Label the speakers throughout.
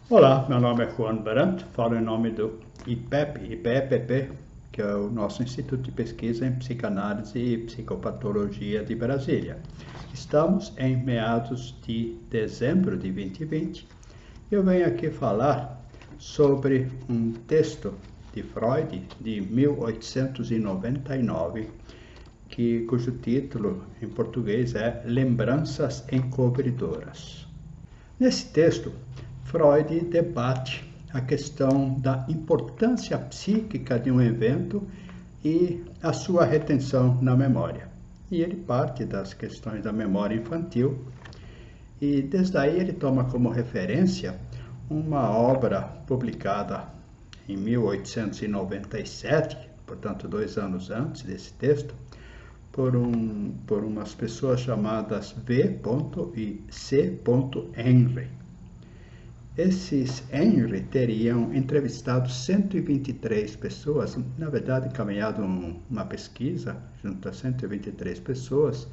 Speaker 1: Olá, meu nome é Juan Brandt, falo em nome do IPEP, que é o nosso Instituto de Pesquisa em Psicanálise e Psicopatologia de Brasília. Estamos em meados de dezembro de 2020 e eu venho aqui falar sobre um texto de Freud de 1899, cujo título em português é Lembranças Encobridoras. Nesse texto, Freud debate a questão da importância psíquica de um evento e a sua retenção na memória. E ele parte das questões da memória infantil e desde aí ele toma como referência uma obra publicada em 1897, portanto 2 anos antes desse texto, por umas pessoas chamadas V. e C. Henry. Esses Henry teriam entrevistado 123 pessoas, na verdade encaminhado uma pesquisa junto a 123 pessoas,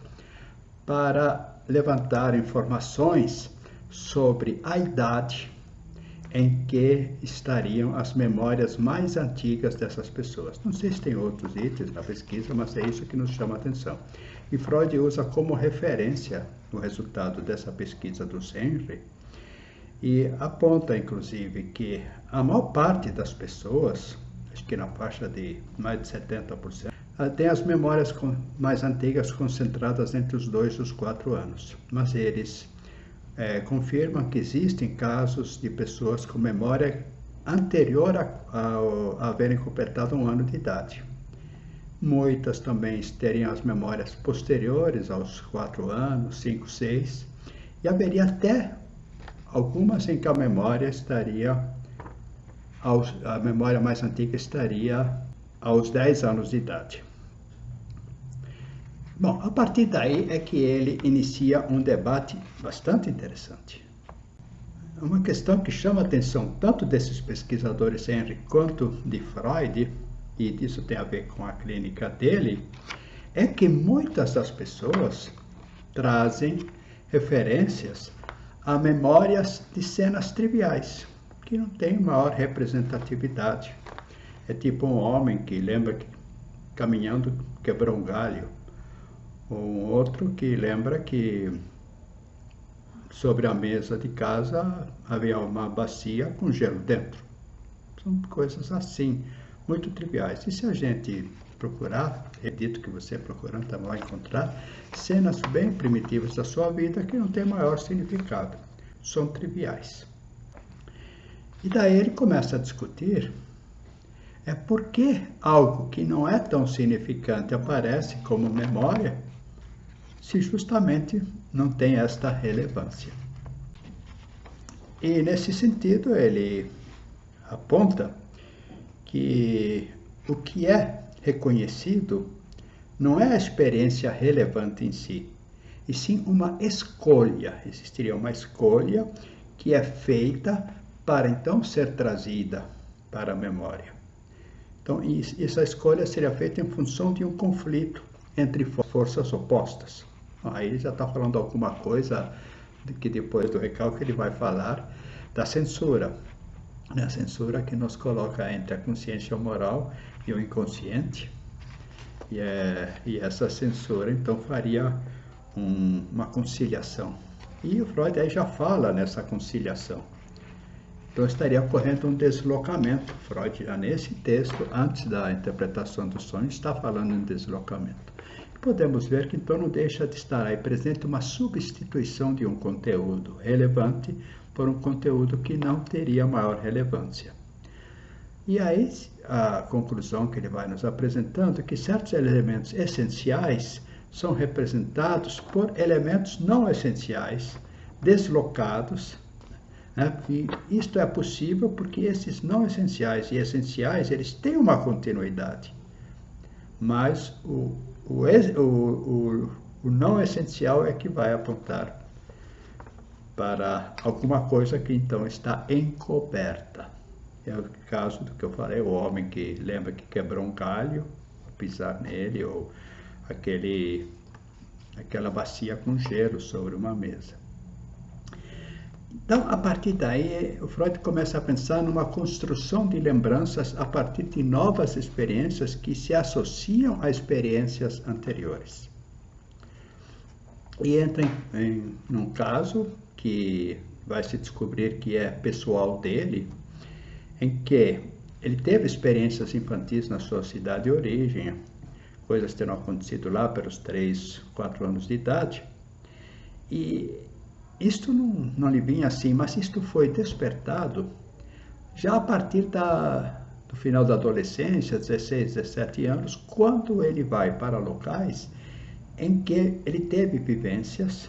Speaker 1: para levantar informações sobre a idade em que estariam as memórias mais antigas dessas pessoas. Não sei se tem outros itens na pesquisa, mas é isso que nos chama a atenção. E Freud usa como referência o resultado dessa pesquisa dos Henry e aponta, inclusive, que a maior parte das pessoas, acho que na faixa de mais de 70%, tem as memórias mais antigas concentradas entre os 2 e os 4 anos. Mas eles confirmam que existem casos de pessoas com memória anterior a haverem completado 1 ano de idade. Muitas também teriam as memórias posteriores aos 4 anos, 5, 6, e haveria até algumas em que a memória mais antiga estaria aos 10 anos de idade. Bom, a partir daí é que ele inicia um debate bastante interessante. É uma questão que chama a atenção tanto desses pesquisadores Henry quanto de Freud, e isso tem a ver com a clínica dele, é que muitas das pessoas trazem referências a memórias de cenas triviais, que não têm maior representatividade. É tipo um homem que lembra que caminhando quebrou um galho, ou um outro que lembra que sobre a mesa de casa havia uma bacia com gelo dentro. São coisas assim, muito triviais. E se a gente procurar, acredito que você procurando também vai encontrar cenas bem primitivas da sua vida que não têm maior significado, são triviais. E daí ele começa a discutir por que algo que não é tão significante aparece como memória, se justamente não tem esta relevância. E nesse sentido ele aponta que o que é reconhecido não é a experiência relevante em si, e sim uma escolha. Existiria uma escolha que é feita para então ser trazida para a memória. Então, essa escolha seria feita em função de um conflito entre forças opostas. Aí ele já está falando alguma coisa que depois do recalque ele vai falar da censura. A censura que nos coloca entre a consciência moral e o inconsciente. E essa censura, então, faria uma conciliação. E o Freud aí já fala nessa conciliação. Então, estaria ocorrendo um deslocamento. Freud, já nesse texto, antes da interpretação do sonho, está falando em deslocamento. Podemos ver que, então, não deixa de estar aí presente uma substituição de um conteúdo relevante por um conteúdo que não teria maior relevância. E aí a conclusão que ele vai nos apresentando é que certos elementos essenciais são representados por elementos não essenciais, deslocados, né? E isto é possível porque esses não essenciais e essenciais, eles têm uma continuidade, mas o não essencial é que vai apontar para alguma coisa que então está encoberta. É o caso do que eu falei, o homem que lembra que quebrou um galho, pisar nele, ou aquela bacia com gelo sobre uma mesa. Então, a partir daí, o Freud começa a pensar numa construção de lembranças a partir de novas experiências que se associam a experiências anteriores. E entra num caso que vai se descobrir que é pessoal dele, em que ele teve experiências infantis na sua cidade de origem, coisas terão acontecido lá pelos 3, 4 anos de idade, e isto não lhe vinha assim, mas isto foi despertado já a partir do final da adolescência, 16, 17 anos, quando ele vai para locais em que ele teve vivências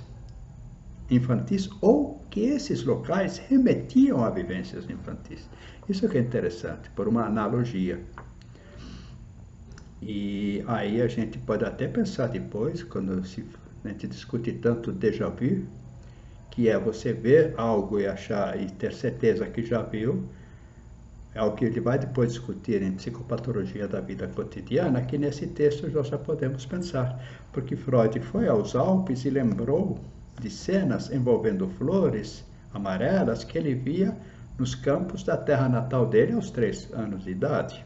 Speaker 1: infantis ou que esses locais remetiam a vivências infantis. Isso que é interessante, por uma analogia. E aí a gente pode até pensar depois, quando a gente discute tanto déjà vu, que é você ver algo e achar e ter certeza que já viu, é o que ele vai depois discutir em Psicopatologia da Vida Cotidiana, que nesse texto nós já podemos pensar, porque Freud foi aos Alpes e lembrou de cenas envolvendo flores amarelas que ele via nos campos da terra natal dele aos 3 anos de idade.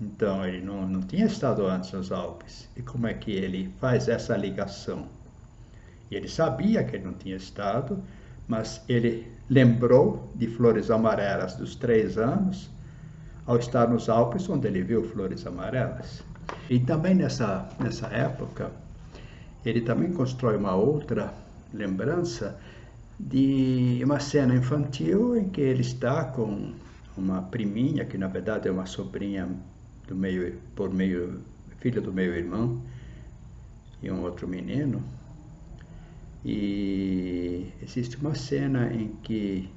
Speaker 1: Então ele não tinha estado antes nos Alpes. E como é que ele faz essa ligação? E ele sabia que ele não tinha estado, mas ele lembrou de flores amarelas dos 3 anos, ao estar nos Alpes, onde ele viu flores amarelas. E também nessa época, ele também constrói uma outra lembrança de uma cena infantil em que ele está com uma priminha, que na verdade é uma sobrinha filha do meio-irmão, e um outro menino. E existe uma cena em que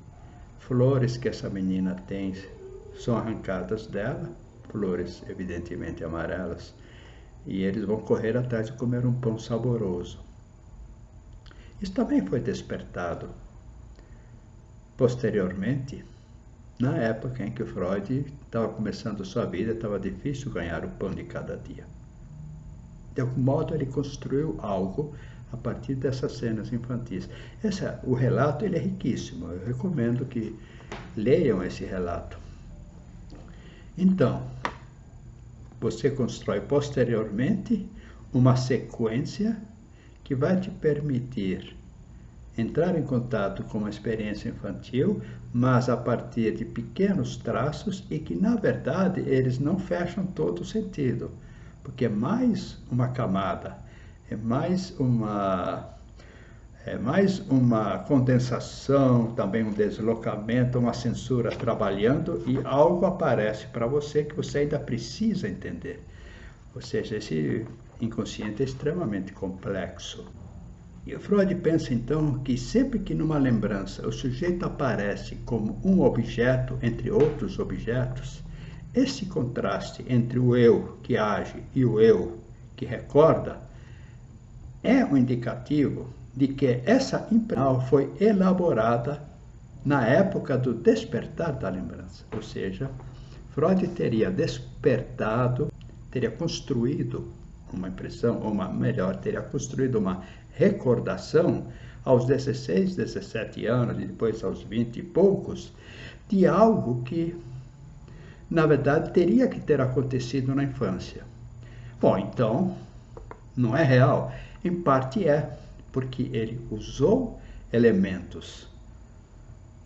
Speaker 1: flores que essa menina tem são arrancadas dela, flores evidentemente amarelas, e eles vão correr atrás de comer um pão saboroso. Isso também foi despertado posteriormente, na época em que Freud estava começando sua vida, estava difícil ganhar o pão de cada dia. De algum modo ele construiu algo a partir dessas cenas infantis. O relato ele é riquíssimo, eu recomendo que leiam esse relato. Então, você constrói posteriormente uma sequência que vai te permitir entrar em contato com uma experiência infantil, mas a partir de pequenos traços e que, na verdade, eles não fecham todo o sentido, porque é mais uma camada, é mais uma condensação, também um deslocamento, uma censura trabalhando e algo aparece para você que você ainda precisa entender. Ou seja, esse inconsciente é extremamente complexo. E o Freud pensa então que sempre que numa lembrança o sujeito aparece como um objeto entre outros objetos, esse contraste entre o eu que age e o eu que recorda é um indicativo de que essa impressão foi elaborada na época do despertar da lembrança. Ou seja, Freud teria despertado, teria construído uma impressão, ou melhor, teria construído uma recordação aos 16, 17 anos e depois aos 20 e poucos, de algo que, na verdade, teria que ter acontecido na infância. Bom, então, não é real? Em parte é, porque ele usou elementos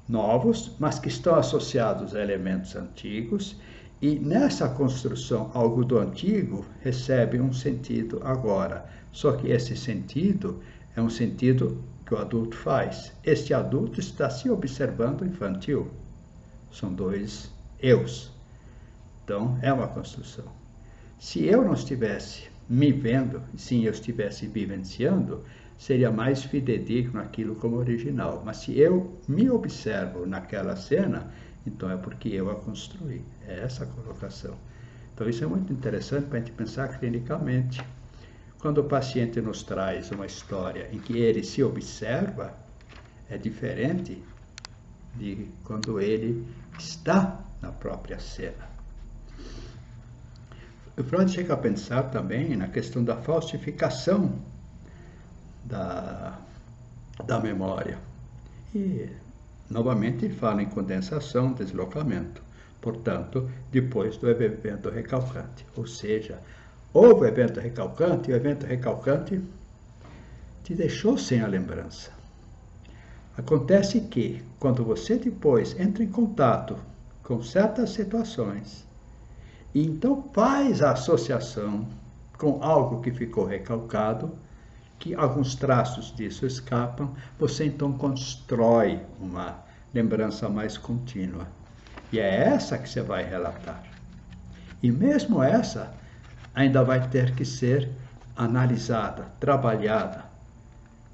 Speaker 1: novos, mas que estão associados a elementos antigos, e nessa construção, algo do antigo recebe um sentido agora. Só que esse sentido é um sentido que o adulto faz. Este adulto está se observando infantil. São 2 eus. Então, é uma construção. Se eu não estivesse me vendo, sim, eu estivesse vivenciando, seria mais fidedigno aquilo como original. Mas se eu me observo naquela cena, então é porque eu a construí. É essa a colocação. Então isso é muito interessante para a gente pensar clinicamente. Quando o paciente nos traz uma história em que ele se observa, é diferente de quando ele está na própria cena. O Freud chega a pensar também na questão da falsificação da memória. E, novamente, ele fala em condensação, deslocamento. Portanto, depois do evento recalcante. Ou seja, houve o evento recalcante e o evento recalcante te deixou sem a lembrança. Acontece que, quando você depois entra em contato com certas situações, e então faz a associação com algo que ficou recalcado, que alguns traços disso escapam, você então constrói uma lembrança mais contínua. E é essa que você vai relatar. E mesmo essa ainda vai ter que ser analisada, trabalhada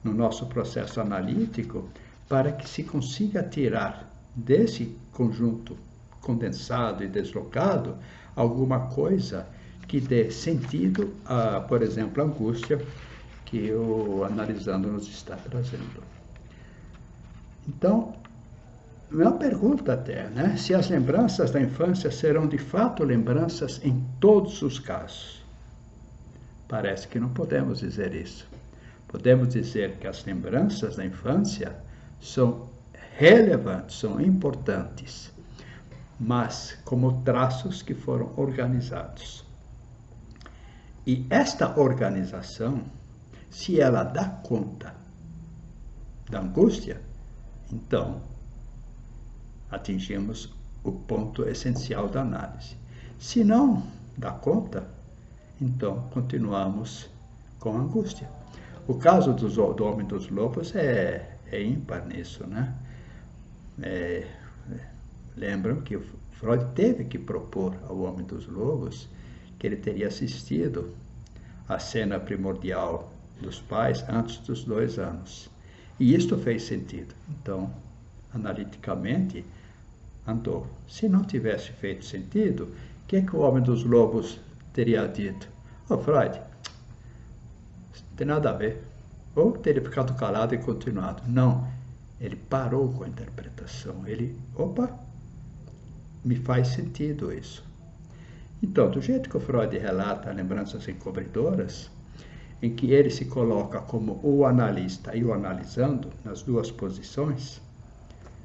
Speaker 1: no nosso processo analítico, para que se consiga tirar desse conjunto condensado e deslocado alguma coisa que dê sentido a, por exemplo, a angústia que o analisando nos está trazendo. Então, uma pergunta até, né? Se as lembranças da infância serão de fato lembranças em todos os casos. Parece que não podemos dizer isso. Podemos dizer que as lembranças da infância são relevantes, são importantes, mas como traços que foram organizados. E esta organização, se ela dá conta da angústia, então atingimos o ponto essencial da análise. Se não dá conta, então continuamos com a angústia. O caso do Homem dos Lobos é ímpar nisso, né? Lembram que o Freud teve que propor ao Homem dos Lobos que ele teria assistido a cena primordial dos pais antes dos 2 anos. E isto fez sentido. Então, analiticamente, andou. Se não tivesse feito sentido, o que o Homem dos Lobos teria dito? Freud, não tem nada a ver. Ou teria ficado calado e continuado. Não, ele parou com a interpretação. Ele, me faz sentido isso. Então, do jeito que o Freud relata lembranças encobridoras, em que ele se coloca como o analista e o analisando nas duas posições,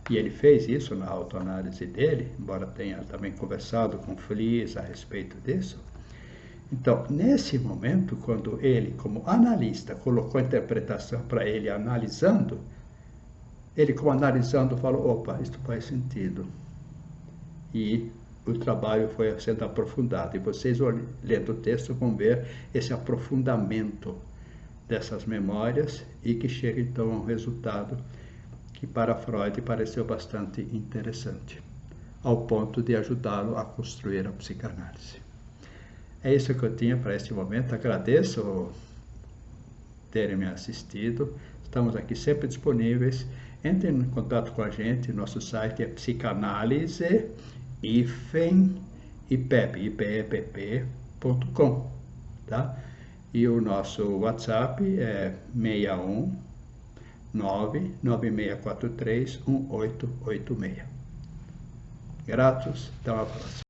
Speaker 1: e ele fez isso na autoanálise dele, embora tenha também conversado com Fliess a respeito disso. Então, nesse momento, quando ele, como analista, colocou a interpretação para ele analisando, ele, como analisando, falou, isto faz sentido. E o trabalho foi sendo aprofundado. E vocês, lendo o texto, vão ver esse aprofundamento dessas memórias e que chega, então, a um resultado que, para Freud, pareceu bastante interessante, ao ponto de ajudá-lo a construir a psicanálise. É isso que eu tinha para este momento. Agradeço terem me assistido. Estamos aqui sempre disponíveis. Entrem em contato com a gente. Nosso site é psicanálise-ipepp.com, tá? E o nosso WhatsApp é 61996431886. Gratos, até uma próxima.